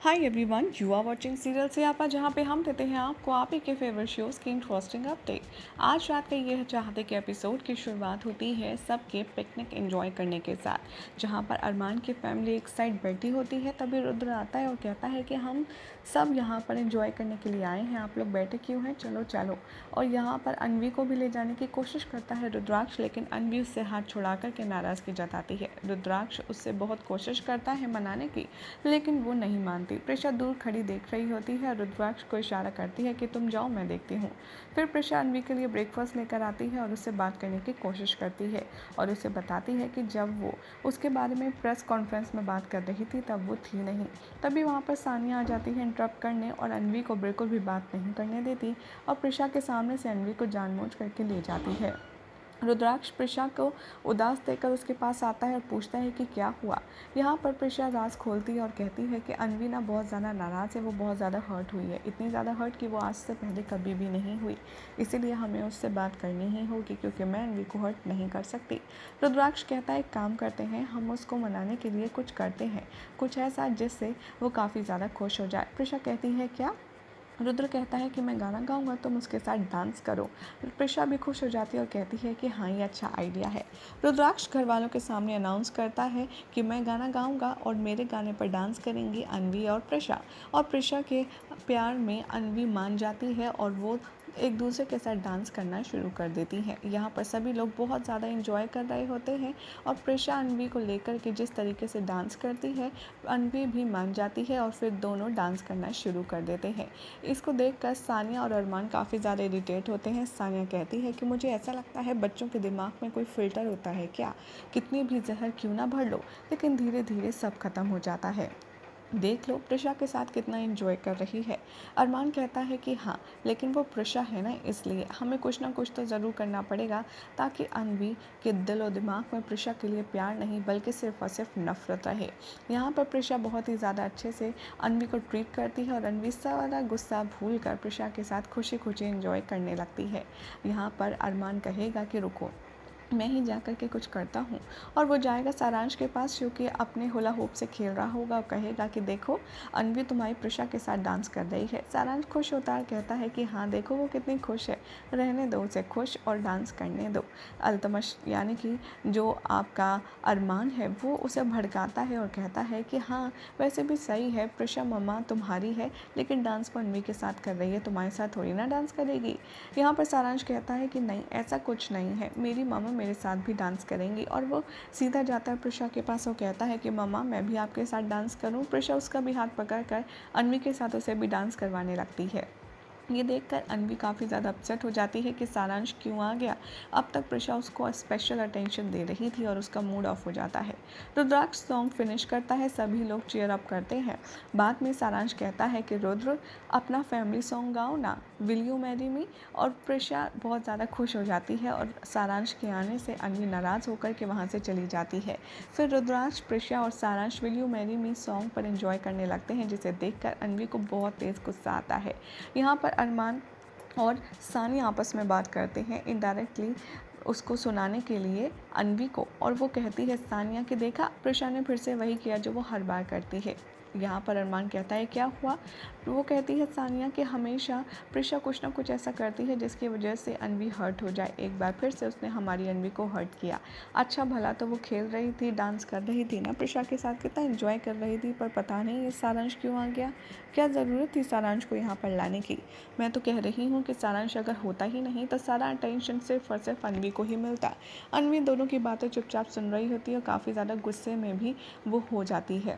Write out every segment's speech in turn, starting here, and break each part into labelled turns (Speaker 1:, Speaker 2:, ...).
Speaker 1: Hi everyone, you are watching serial से आपा, जहाँ पे हम देते हैं आपको आप ही के फेवरेट शोज़ की इंटरेस्टिंग अपडेट। आज रात का ये चाहते कि एपिसोड की शुरुआत होती है सबके पिकनिक एंजॉय करने के साथ, जहाँ पर अरमान की फैमिली एक साइड बैठी होती है। तभी रुद्र आता है और कहता है कि हम सब यहाँ पर एंजॉय करने के लिए आए हैं, आप लोग बैठे क्यों हैं, चलो चलो। और यहाँ पर अनवी को भी ले जाने की कोशिश करता है रुद्राक्ष, लेकिन अनवी उससे हाथ छुड़ा करके नाराज़गी जताती है। रुद्राक्ष उससे बहुत कोशिश करता है मनाने की, लेकिन वो नहीं मानती। प्रिशा दूर खड़ी देख रही होती है और रुद्राक्ष को इशारा करती है कि तुम जाओ, मैं देखती हूँ। फिर प्रिशा अनवी के लिए ब्रेकफास्ट लेकर आती है और उससे बात करने की कोशिश करती है और उसे बताती है कि जब वो उसके बारे में प्रेस कॉन्फ्रेंस में बात कर रही थी तब वो थी नहीं। तभी वहाँ पर सानिया आ जाती है इंटरप्ट करने और अनवी को बिल्कुल भी बात नहीं करने देती और प्रिशा के सामने से अनवी को जानबूझ करके ले जाती है। रुद्राक्ष प्रिशा को उदास देखकर उसके पास आता है और पूछता है कि क्या हुआ। यहाँ पर प्रिशा राज खोलती है और कहती है कि अनवी ना बहुत ज़्यादा नाराज़ है, वो बहुत ज़्यादा हर्ट हुई है, इतनी ज़्यादा हर्ट कि वो आज से पहले कभी भी नहीं हुई। इसीलिए हमें उससे बात करनी ही होगी, क्योंकि मैं अनवी को हर्ट नहीं कर सकती। रुद्राक्ष कहता है एक काम करते हैं, हम उसको मनाने के लिए कुछ करते हैं, कुछ ऐसा जिससे वो काफ़ी ज़्यादा खुश हो जाए। प्रिशा कहती है क्या। रुद्र कहता है कि मैं गाना गाऊंगा, तुम उसके साथ डांस करो। प्रिशा भी खुश हो जाती है और कहती है कि हाँ, ये अच्छा आइडिया है। रुद्राक्ष घर वालों के सामने अनाउंस करता है कि मैं गाना गाऊंगा और मेरे गाने पर डांस करेंगी अनवी और प्रिशा। और प्रिशा के प्यार में अनवी मान जाती है और वो एक दूसरे के साथ डांस करना शुरू कर देती हैं। यहाँ पर सभी लोग बहुत ज़्यादा इंजॉय कर रहे होते हैं और प्रिशा अनवी को लेकर के जिस तरीके से डांस करती है, अनवी भी मान जाती है और फिर दोनों डांस करना शुरू कर देते हैं। इसको देखकर सानिया और अरमान काफ़ी ज़्यादा इरिटेट होते हैं। सानिया कहती है कि मुझे ऐसा लगता है बच्चों के दिमाग में कोई फ़िल्टर होता है क्या, कितनी भी जहर क्यों ना भर लो, लेकिन धीरे धीरे सब खत्म हो जाता है। देख लो प्रिशा के साथ कितना एंजॉय कर रही है। अरमान कहता है कि हाँ, लेकिन वो प्रिशा है ना, इसलिए हमें कुछ ना कुछ तो ज़रूर करना पड़ेगा, ताकि अनवी के दिल और दिमाग में प्रिशा के लिए प्यार नहीं बल्कि सिर्फ और सिर्फ नफरत रहे। यहाँ पर प्रिशा बहुत ही ज़्यादा अच्छे से अनवी को ट्रीट करती है और अनवी सारा गुस्सा भूल कर प्रिशा के साथ खुशी खुशी एंजॉय करने लगती है। यहाँ पर अरमान कहेगा कि रुको, मैं ही जा कर के कुछ करता हूँ। और वो जाएगा सारांश के पास, जो कि अपने हुला होप से खेल रहा होगा, और कहेगा कि देखो अनवी तुम्हारी प्रिशा के साथ डांस कर रही है। सारांश खुश होता है, कहता है कि हाँ देखो वो कितनी खुश है, रहने दो उसे खुश और डांस करने दो। अल्तमश यानी कि जो आपका अरमान है वो उसे भड़काता है और कहता है कि हाँ वैसे भी सही है, प्रिशा मम्मा तुम्हारी है, लेकिन डांस वो अनवी के साथ कर रही है, तुम्हारे साथ थोड़ी ना डांस करेगी। यहाँ पर सारांश कहता है कि नहीं, ऐसा कुछ नहीं है, मेरी मामा मेरे साथ भी डांस करेंगी। और वो सीधा जाता है प्रिशा के पास और कहता है कि मम्मा मैं भी आपके साथ डांस करूं। प्रिशा उसका भी हाथ पकड़कर अनवी के साथ उसे भी डांस करवाने लगती है। ये देखकर अनवी काफ़ी ज़्यादा अपसेट हो जाती है कि सारांश क्यों आ गया। अब तक प्रिशा उसको स्पेशल अटेंशन दे रही थी और उसका मूड ऑफ हो जाता है। रुद्राक्ष सॉन्ग फिनिश करता है, सभी लोग चीयर अप करते हैं। बाद में सारांश कहता है कि रुद्र अपना फैमिली सॉन्ग गाओ ना, विल यू मैरी मी। और प्रिशा बहुत ज़्यादा खुश हो जाती है और सारांश के आने से अनवी नाराज़ होकर के वहाँ से चली जाती है। फिर रुद्राक्ष, प्रिशा और सारांश will you marry me song पर एंजॉय करने लगते हैं, जिसे देखकर अनवी को बहुत तेज़ गुस्सा आता है। यहाँ पर अरमान और सानिया आपस में बात करते हैं इनडायरेक्टली उसको सुनाने के लिए अनवी को, और वो कहती है सानिया कि देखा प्रिशा ने फिर से वही किया जो वो हर बार करती है। यहाँ पर अरमान कहता है क्या हुआ। वो कहती है सानिया कि हमेशा प्रिशा कुछ ना कुछ ऐसा करती है जिसकी वजह से अनवी हर्ट हो जाए। एक बार फिर से उसने हमारी अनवी को हर्ट किया। अच्छा भला तो वो खेल रही थी, डांस कर रही थी ना प्रिशा के साथ, कितना एंजॉय कर रही थी, पर पता नहीं ये सारांश क्यों आ गया। क्या ज़रूरत थी सारांश को यहाँ पर लाने की। मैं तो कह रही हूँ कि सारांश अगर होता ही नहीं तो सारा अटेंशन सिर्फ और सिर्फ अनवी को ही मिलता। अनवी दोनों की बातें चुपचाप सुन रही होती है और काफ़ी ज़्यादा गुस्से में भी वो हो जाती है।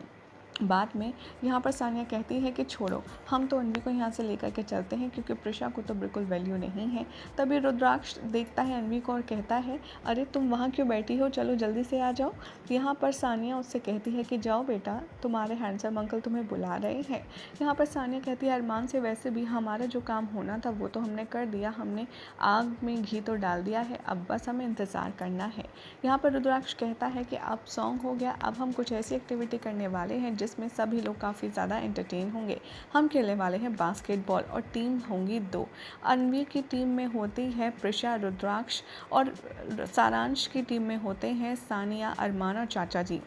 Speaker 1: बाद में यहाँ पर सानिया कहती है कि छोड़ो, हम तो अनवी को यहाँ से लेकर के चलते हैं, क्योंकि प्रिशा को तो बिल्कुल वैल्यू नहीं है। तभी रुद्राक्ष देखता है अनवी को और कहता है अरे तुम वहाँ क्यों बैठी हो, चलो जल्दी से आ जाओ। यहाँ पर सानिया उससे कहती है कि जाओ बेटा, तुम्हारे हैंडसम अंकल तुम्हें बुला रहे हैं। यहाँ पर सानिया कहती है अरमान से वैसे भी हमारा जो काम होना था वो तो हमने कर दिया, हमने आग में घी तो डाल दिया है, अब बस हमें इंतज़ार करना है। यहाँ पर रुद्राक्ष कहता है कि अब सॉन्ग हो गया, अब हम कुछ ऐसी एक्टिविटी करने वाले हैं जिसमें सभी लोग काफ़ी ज़्यादा एंटरटेन होंगे। हम खेलने वाले हैं बास्केटबॉल और टीम होंगी 2। अनवी की टीम में होती है प्रिशा, रुद्राक्ष, और सारांश की टीम में होते हैं सानिया, अरमान और चाचा जी।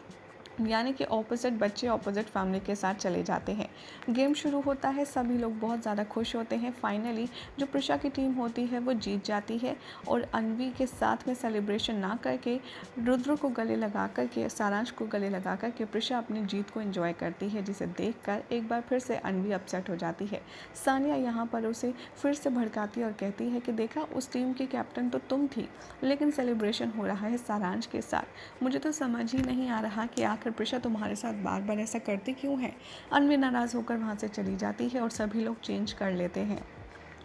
Speaker 1: यानी कि ऑपोजिट बच्चे ऑपोजिट फैमिली के साथ चले जाते हैं। गेम शुरू होता है, सभी लोग बहुत ज़्यादा खुश होते हैं। फाइनली जो प्रिशा की टीम होती है वो जीत जाती है और अन्वी के साथ में सेलिब्रेशन ना करके रुद्र को गले लगा कर के, सारांश को गले लगा कर के प्रिशा अपनी जीत को एंजॉय करती है, जिसे देखकर एक बार फिर से अन्वी अपसेट हो जाती है। सानिया यहाँ पर उसे फिर से भड़काती है और कहती है कि देखा, उस टीम की कैप्टन तो तुम थी, लेकिन सेलिब्रेशन हो रहा है सारांश के साथ। मुझे तो समझ ही नहीं आ रहा कि आखिर प्रिशा तुम्हारे साथ बार बार ऐसा करती क्यों है। अन्वी नाराज़ होकर वहाँ से चली जाती है और सभी लोग चेंज कर लेते हैं।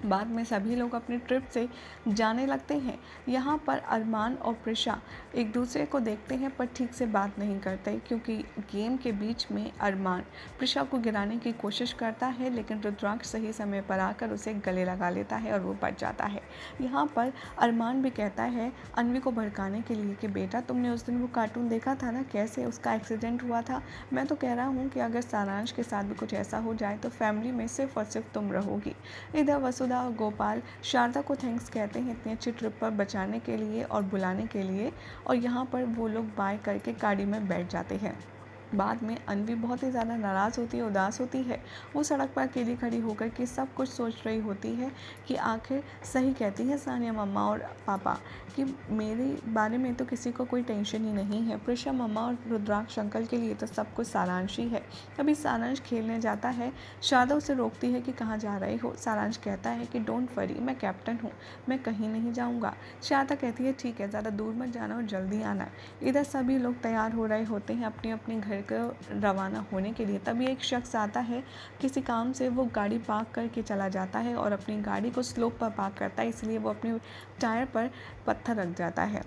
Speaker 1: बाद में सभी लोग अपनी ट्रिप से जाने लगते हैं। यहाँ पर अरमान और प्रिशा एक दूसरे को देखते हैं पर ठीक से बात नहीं करते, क्योंकि गेम के बीच में अरमान प्रिशा को गिराने की कोशिश करता है, लेकिन रुद्राक्ष सही समय पर आकर उसे गले लगा लेता है और वो बच जाता है। यहाँ पर अरमान भी कहता है अन्वी को भड़काने के लिए कि बेटा, तुमने उस दिन वो कार्टून देखा था ना, कैसे उसका एक्सीडेंट हुआ था। मैं तो कह रहा हूँ कि अगर सारांश के साथ भी कुछ ऐसा हो जाए तो फैमिली में सिर्फ और सिर्फ तुम रहोगी। इधर वसुधा और गोपाल शारदा को थैंक्स कहते हैं इतनी अच्छी ट्रिप पर बचाने के लिए और बुलाने के लिए, और यहाँ पर वो लोग बाय करके गाड़ी में बैठ जाते हैं। बाद में अन्वी बहुत ही ज़्यादा नाराज़ होती है, उदास होती है। वो सड़क पर अकेली खड़ी होकर के सब कुछ सोच रही होती है कि आखिर सही कहती है सानिया मम्मा और पापा कि मेरे बारे में तो किसी को कोई टेंशन ही नहीं है। प्रिशा मम्मा और रुद्राक्ष अंकल के लिए तो सब कुछ सारांश ही है। अभी सारांश खेलने जाता है, शारदा उसे रोकती है कि कहाँ जा रहे हो। सारांश कहता है कि डोंट वरी, मैं कैप्टन हूँ, मैं कहीं नहीं जाऊँगा। शारदा कहती है ठीक है, ज़्यादा दूर मत जाना और जल्दी आना। इधर सभी लोग तैयार हो रहे होते हैं अपने अपने घर को रवाना होने के लिए। तभी एक शख्स आता है किसी काम से, वो गाड़ी पार्क करके चला जाता है और अपनी गाड़ी को स्लोप पर पार्क करता है, इसलिए वो अपने टायर पर पत्थर रख जाता है।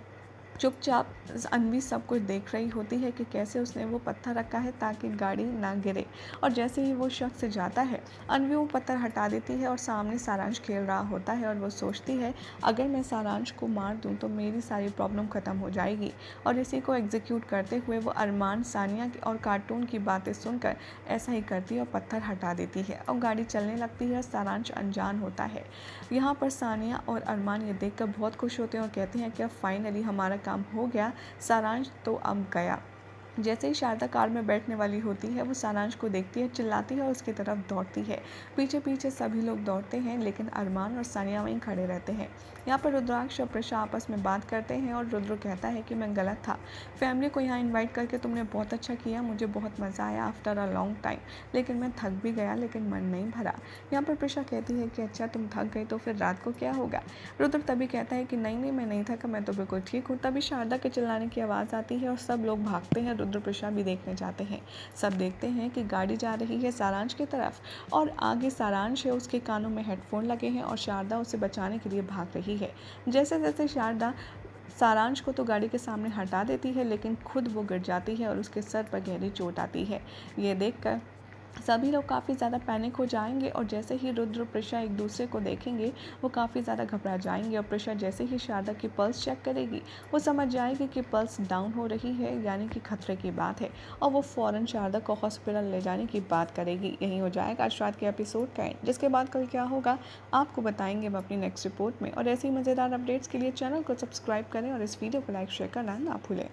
Speaker 1: चुपचाप अन्वी सब कुछ देख रही होती है कि कैसे उसने वो पत्थर रखा है ताकि गाड़ी ना गिरे, और जैसे ही वो शख्स जाता है अन्वी वो पत्थर हटा देती है और सामने सारांश खेल रहा होता है और वो सोचती है अगर मैं सारांश को मार दूं तो मेरी सारी प्रॉब्लम ख़त्म हो जाएगी। और इसी को एग्जीक्यूट करते हुए वो अरमान, सानिया और कार्टून की बातें सुनकर ऐसा ही करती है और पत्थर हटा देती है और गाड़ी चलने लगती है। सारांश अनजान होता है। यहाँ पर सानिया और अरमान ये देखकर बहुत खुश होते हैं और कहते हैं कि अब फाइनली हमारा काम हो गया, सारांश तो अब गया। जैसे ही शारदा कार में बैठने वाली होती है, वो सारांश को देखती है, चिल्लाती है और उसकी तरफ दौड़ती है। पीछे पीछे सभी लोग दौड़ते हैं, लेकिन अरमान और सानिया वहीं खड़े रहते हैं। यहाँ पर रुद्राक्ष और प्रिशा आपस में बात करते हैं और रुद्र कहता है कि मैं गलत था, फैमिली को यहाँ इन्वाइट करके तुमने बहुत अच्छा किया, मुझे बहुत मज़ा आया आफ्टर अ लॉन्ग टाइम, लेकिन मैं थक भी गया, लेकिन मन नहीं भरा। यहाँ पर प्रिशा कहती है कि अच्छा तुम थक गई तो फिर रात को क्या होगा। रुद्र तभी कहता है कि नहीं नहीं, मैं नहीं थका, मैं तो बिल्कुल ठीक हूँ। तभी शारदा के चिल्लाने की आवाज़ आती है और सब लोग भागते हैं। रुद्र प्रिशा भी देखने जाते हैं। सब देखते हैं कि गाड़ी जा रही है सारांश की तरफ और आगे सारांश है, उसके कानों में हेडफोन लगे हैं और शारदा उसे बचाने के लिए भाग रही है। जैसे जैसे शारदा सारांश को तो गाड़ी के सामने हटा देती है, लेकिन खुद वो गिर जाती है और उसके सर पर गहरी चोट आती है। ये देखकर सभी लोग काफ़ी ज़्यादा पैनिक हो जाएंगे और जैसे ही रुद्र और प्रिशा एक दूसरे को देखेंगे वो काफ़ी ज़्यादा घबरा जाएंगे। और प्रिशा जैसे ही शारदा की पल्स चेक करेगी वो समझ जाएगी कि पल्स डाउन हो रही है, यानी कि खतरे की बात है, और वो फ़ौरन शारदा को हॉस्पिटल ले जाने की बात करेगी। यही हो जाएगा आज रात के एपिसोड का एंड, जिसके बाद कल क्या होगा आपको बताएंगे हम अपनी नेक्स्ट रिपोर्ट में। और ऐसी मज़ेदार अपडेट्स के लिए चैनल को सब्सक्राइब करें और इस वीडियो को लाइक शेयर करना ना भूलें।